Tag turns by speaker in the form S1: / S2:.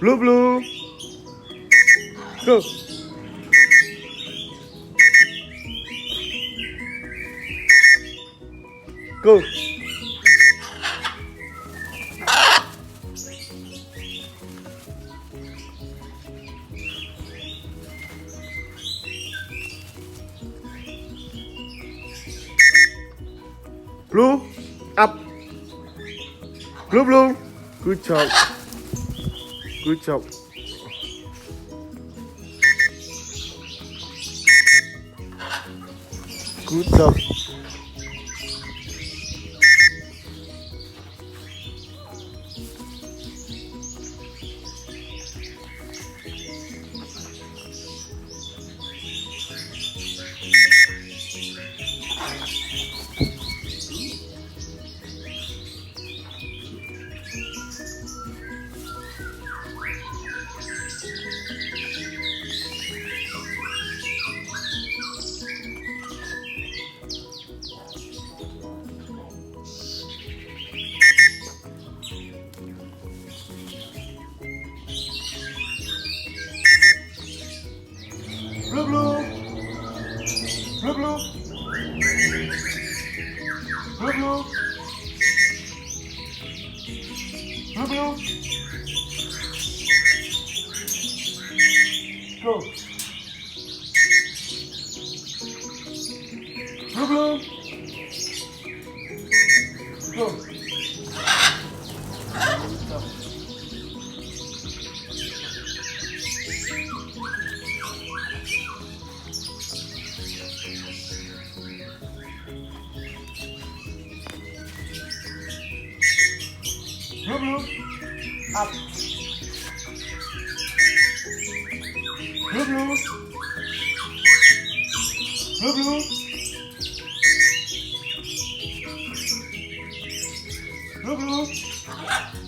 S1: Blue, blue. Go. Go. Blue, up. Blue, blue. Good job. Good job. Good job. Blue, blue. Blue, blue. Blue, blue. Blue, blue. Go. Blue, blue. Go. Blue, blue. Up. Blue, blue. Blue, blue. Blue, blue.